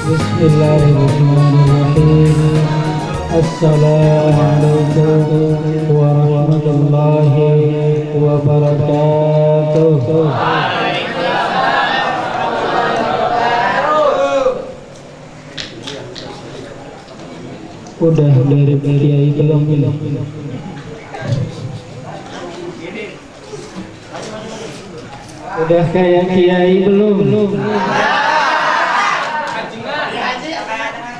Bismillahirrahmanirrahim. Assalamualaikum warahmatullahi wabarakatuh. Udah dari kiai belum? Udah kayak kiai belum?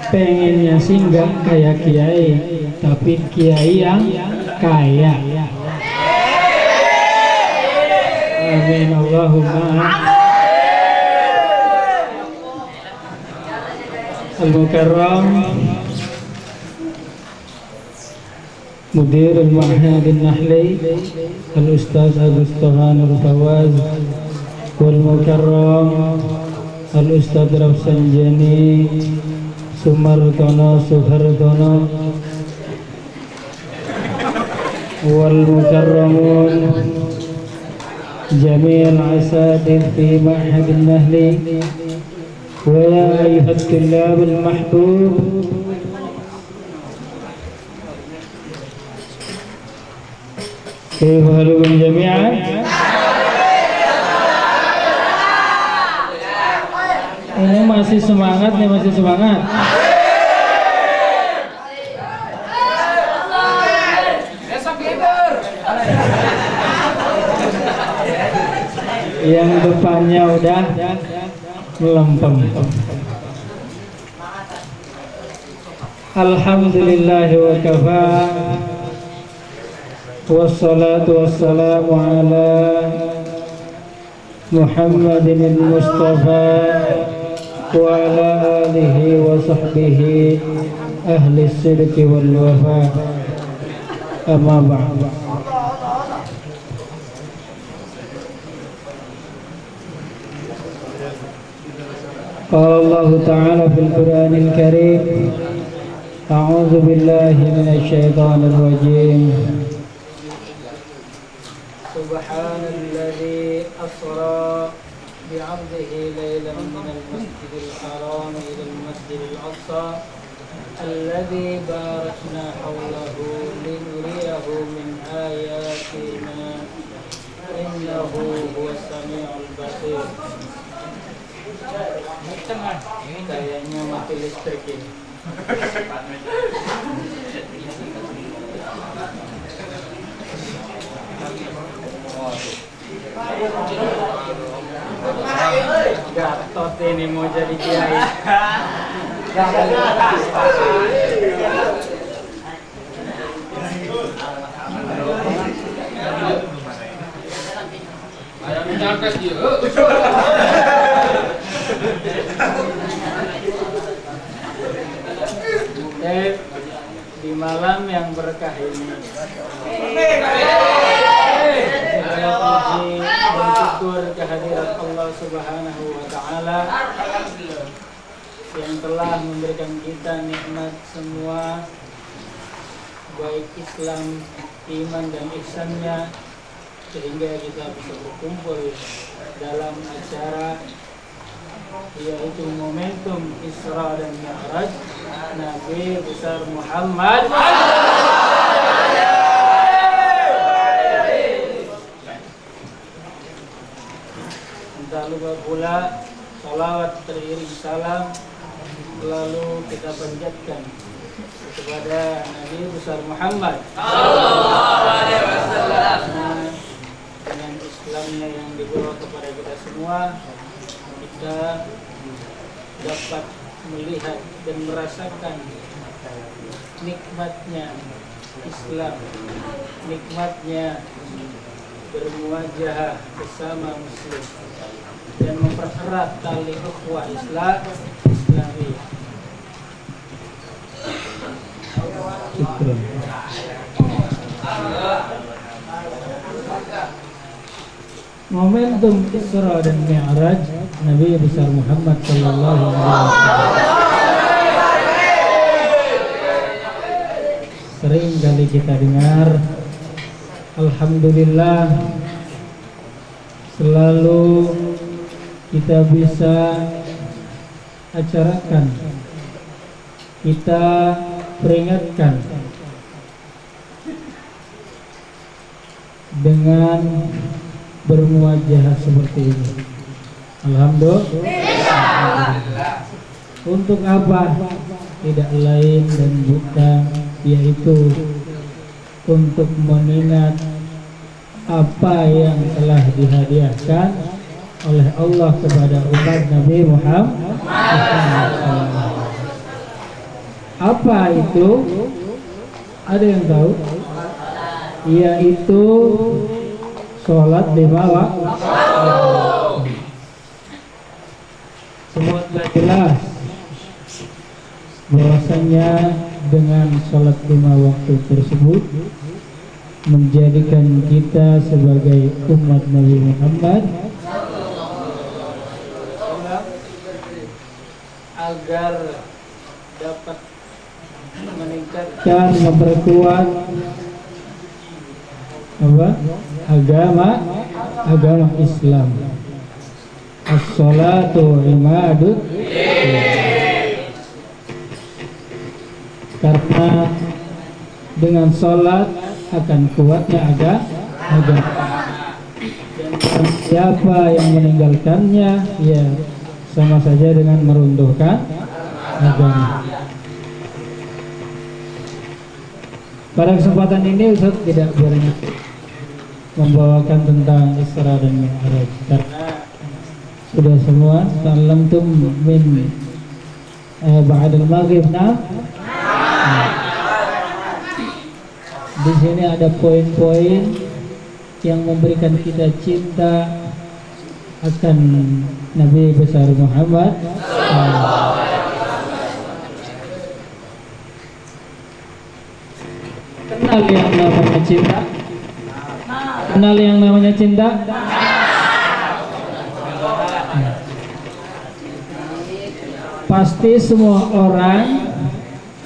Pengennya sih enggak kayak kiai, tapi kiai yang kaya. Amin Allahumma. Al-Mukarram Mudir Al-Ma'had Al-Nahli Al-Ustaz Agus Tohan Al-Fawaz Wal-Mukarram Al-Ustaz Rafsanjani Sumartono Suhartono Wal-Mukarramun Jami'al Asadid Fi Ma'had Al-Nahli Wa ya ayuhat tullab al-mahbub Kaifa halukum jami'an? Ini masih semangat nih, masih semangat. Yang depannya udah melempem. Alhamdulillah wa kafa. Wassalatu wassalamu ala Muhammadin al-Mustafa wa ala alihi wa sahbihi ahli sidqi wal wafa. Amma ba'd. Qala Allah Ta'ala fil Qur'anil Karim A'udzu billahi minasy syaithanir rajim. Subhanalladzi asra bi'abdihi lailan minal masjidil haram ila al-masjidil aqsa alladzi barakna hawlahu linuriyahu min ayatina innahu huwas samiul basir. Kayaknya mati listrik ini. Gatot ini mau jadi kiai. Di malam yang berkah ini segala puji dan syukur kehadirat Allah Subhanahu wa Ta'ala yang telah memberikan kita nikmat semua, baik Islam, iman dan ihsannya, sehingga kita bisa berkumpul dalam acara yaitu momentum Isra dan Mi'raj Nabi besar Muhammad. Tak lupa pula salawat teriring salam lalu kita panjatkan kepada Nabi besar Muhammad dengan Islamnya yang dibawa kepada kita semua, kita dapat melihat dan merasakan nikmatnya Islam, nikmatnya bermuajahah bersama Muslim dan mempererat tali ukhuwah Islami. Momentum Isra dan Mi'raj Nabi besar Muhammad sallallahu alaihi wasallam. Sering kali kita dengar, alhamdulillah selalu kita bisa acarakan, kita peringatkan dengan bermuajah seperti ini. Alhamdulillah. Untuk apa? Tidak lain dan bukan yaitu untuk mengingat apa yang telah dihadiahkan oleh Allah kepada umat Nabi Muhammad. Apa itu? Ada yang tahu? Yaitu sholat 5 waktu. Semua sudah jelas bahwasanya dengan sholat 5 waktu tersebut menjadikan kita sebagai umat Nabi Muhammad agar dapat meningkatkan, memperkuat agama Islam. As-salatu imadud, karena dengan sholat akan kuatnya agama. Dan siapa yang meninggalkannya, ya sama saja dengan meruntuhkan agama. Pada kesempatan ini Ustaz tidak banyak membawakan tentang Isra dan Mi'raj karena sudah semua salamtum min ba'dal maghrib. Di sini ada poin-poin yang memberikan kita cinta akan Nabi besar Muhammad. Kenal yang namanya cinta? Kenal yang namanya cinta? Pasti semua orang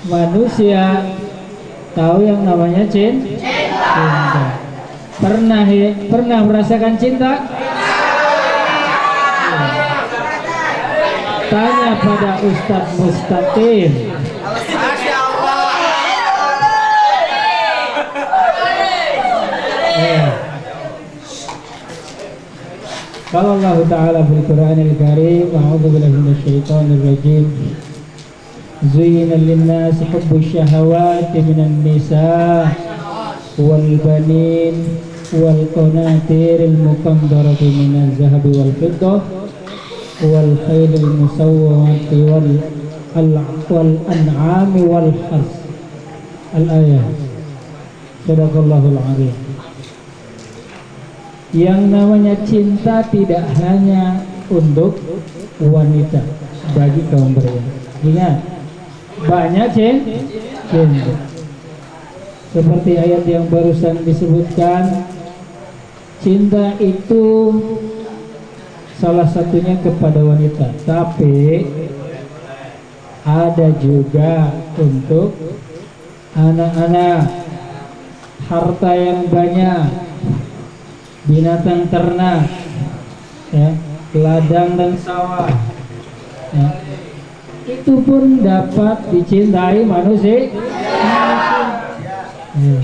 manusia tahu yang namanya cinta. Pernah merasakan cinta? Tanya pada Ustadz Mustaqim. Qala Allah Ta'ala fil Qur'anil Karim, a'udzu billahi minasyaitonir rajim. Zuyyina lin-nasi hubbush shahawati minan nisa wal banin wal qanatiril muqaddarati minaz zahabi wal fiddah wal khaylil musawwamati wal an'ami wal harth. Al-ayah. Sadaqallahul azim. Yang namanya cinta tidak hanya untuk wanita, bagi kaum pria. Ingat, banyak cinta. Seperti ayat yang barusan disebutkan, cinta itu salah satunya kepada wanita, tapi ada juga untuk anak-anak, harta yang banyak, binatang ternak, ya, ladang dan sawah, ya, itu pun dapat dicintai manusia. Ya.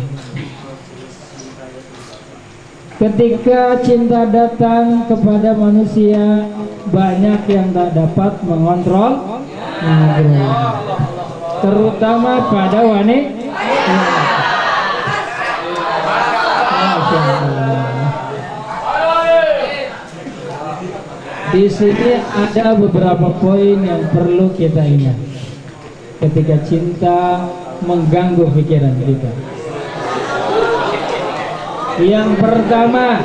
Ketika cinta datang kepada manusia, banyak yang tak dapat mengontrol, terutama pada wanita. Di sini ada beberapa poin yang perlu kita ingat ketika cinta mengganggu pikiran kita. Yang pertama,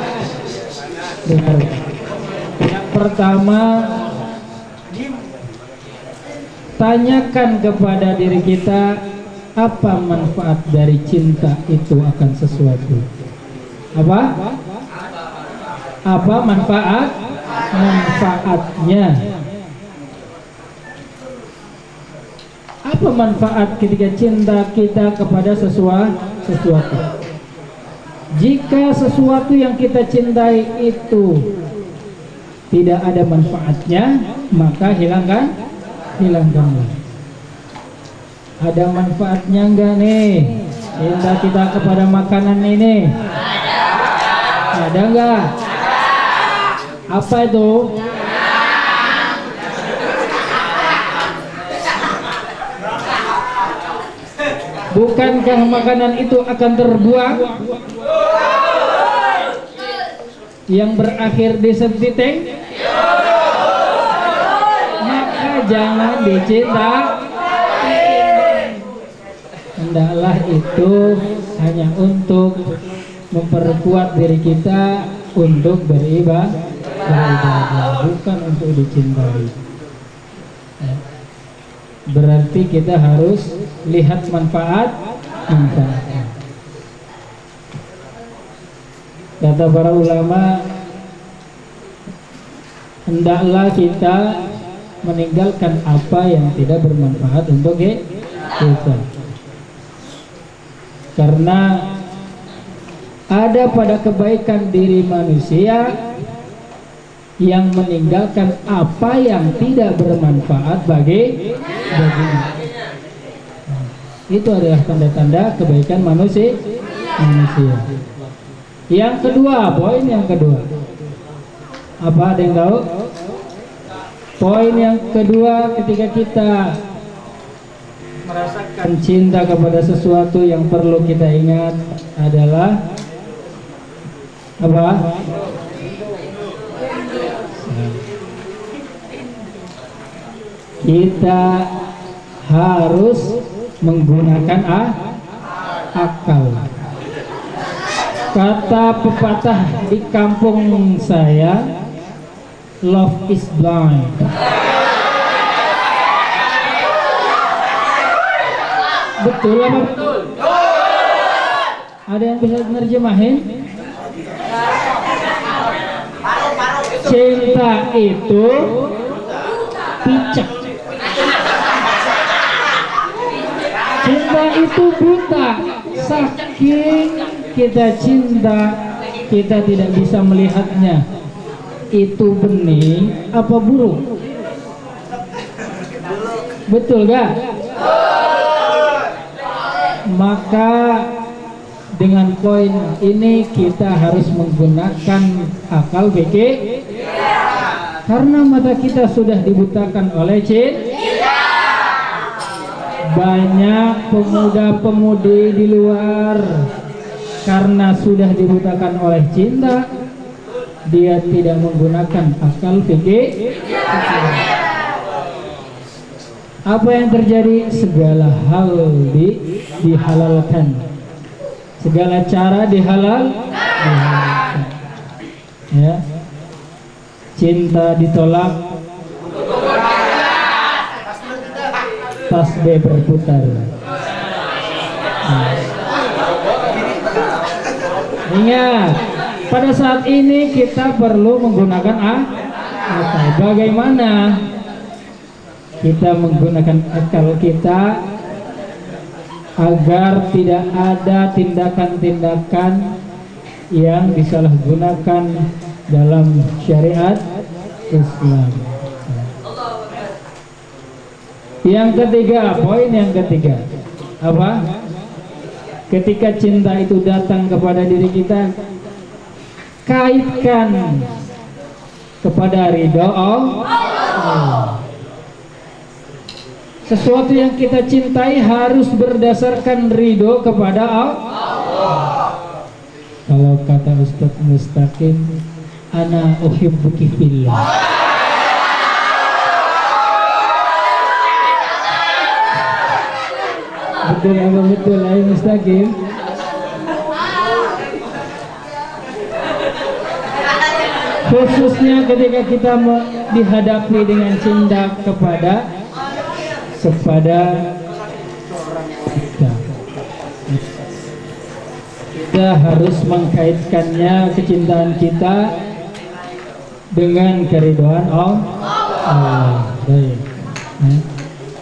tanyakan kepada diri kita, apa manfaat dari cinta itu akan sesuatu? Apa manfaatnya? Apa manfaat ketika cinta kita kepada sesuatu? Jika sesuatu yang kita cintai itu tidak ada manfaatnya, maka hilangkan hilangkanlah. Ada manfaatnya enggak nih cinta kita kepada makanan ini? Ada enggak? Apa itu? Bukankah makanan itu akan terbuang yang berakhir di septic? Maka jangan dicinta. Hendaklah itu hanya untuk memperkuat diri kita untuk beribadah, bukan untuk dicintai. Berarti kita harus lihat manfaatnya. Kata para ulama, hendaklah kita meninggalkan apa yang tidak bermanfaat untuk kita. Karena ada pada kebaikan diri manusia yang meninggalkan apa yang tidak bermanfaat baginya. Itu adalah tanda-tanda kebaikan manusia. Yang kedua, poin yang kedua. Apa, ada yang tahu? Poin yang kedua, ketika kita merasakan cinta kepada sesuatu, yang perlu kita ingat adalah apa? Kita harus menggunakan akal. Kata pepatah di kampung saya, love is blind. Betul apa betul? Ada yang bisa nerjemahin? Cinta itu picak. Cinta itu buta. Saking kita cinta, kita tidak bisa melihatnya. Itu benih apa burung? Betul gak? Maka dengan poin ini kita harus menggunakan akal pikir. Karena mata kita sudah dibutakan oleh cinta. Banyak pemuda-pemudi di luar karena sudah dibutakan oleh cinta, dia tidak menggunakan akal pikir. Apa yang terjadi? Segala hal dihalalkan, segala cara dihalalkan. Ya, cinta ditolak, tasbih berputar. Ingat, pada saat ini kita perlu menggunakan akal. Bagaimana kita menggunakan akal kita agar tidak ada tindakan-tindakan yang disalahgunakan dalam syariat Islam. Yang ketiga, poin yang ketiga, apa? Ketika cinta itu datang kepada diri kita, kaitkan kepada ridho Allah. Sesuatu yang kita cintai harus berdasarkan ridho kepada Allah. Kalau kata Ustadz Mustaqim, ana uhibbuki fillah. Betul apa betul, ayo Mustaqim? Khususnya ketika kita dihadapi dengan cinta kepada kita harus mengkaitkannya kecintaan kita dengan keridhaan Allah. Baik.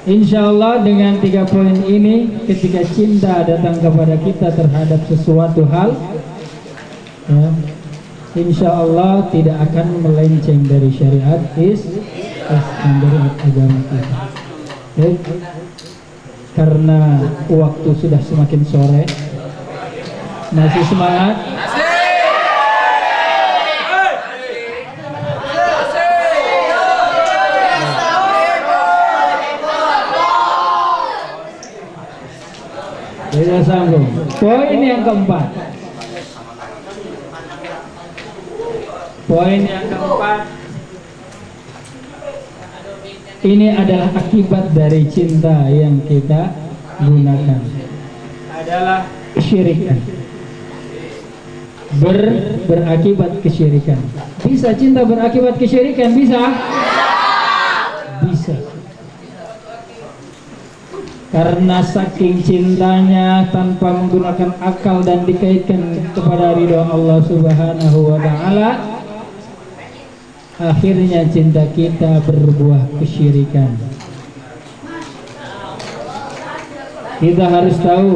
Insya Allah dengan 3 poin ini, ketika cinta datang kepada kita terhadap sesuatu hal, ya, insya Allah tidak akan melenceng dari syariat dari agama kita. Karena waktu sudah semakin sore, masih semangat? Tidak sanggup. Poin yang keempat. Poin yang keempat. Ini adalah akibat dari cinta yang kita gunakan. Adalah kesyirikan. Berakibat kesyirikan. Bisa cinta berakibat kesyirikan? Bisa? Bisa. Karena saking cintanya tanpa menggunakan akal dan dikaitkan kepada ridho Allah Subhanahu wa Ta'ala, akhirnya cinta kita berbuah kesyirikan. Kita harus tahu,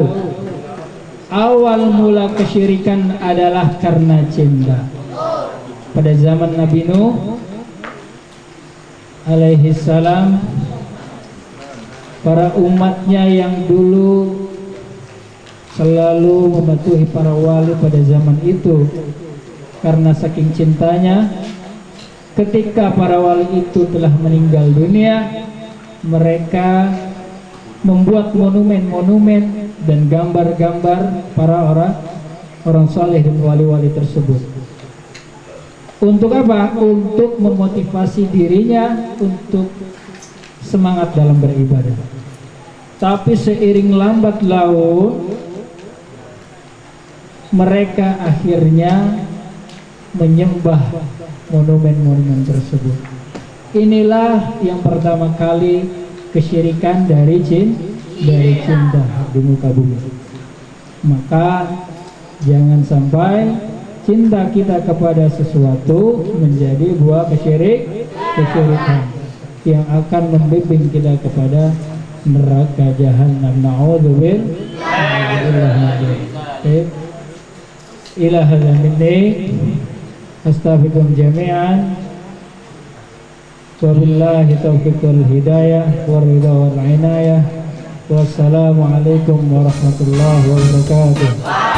awal mula kesyirikan adalah karena cinta. Pada zaman Nabi Nuh alaihi salam, para umatnya yang dulu selalu mematuhi para wali pada zaman itu, karena saking cintanya, ketika para wali itu telah meninggal dunia, mereka membuat monumen-monumen dan gambar-gambar para orang saleh dan wali-wali tersebut. Untuk apa? Untuk memotivasi dirinya untuk semangat dalam beribadah. Tapi seiring lambat laun, mereka akhirnya menyembah monumen-monumen tersebut. Inilah yang pertama kali kesyirikan dari cinta di muka bumi. Maka jangan sampai cinta kita kepada sesuatu menjadi buah kesyirikan yang akan membimbing kita kepada neraka jahanam. Na'udzubillah. Ila hadza minni astaghfirukum jami'an wa billahi taufiq wal hidayah wa ridha wal inayah. Wassalamu alaikum warahmatullahi wabarakatuh.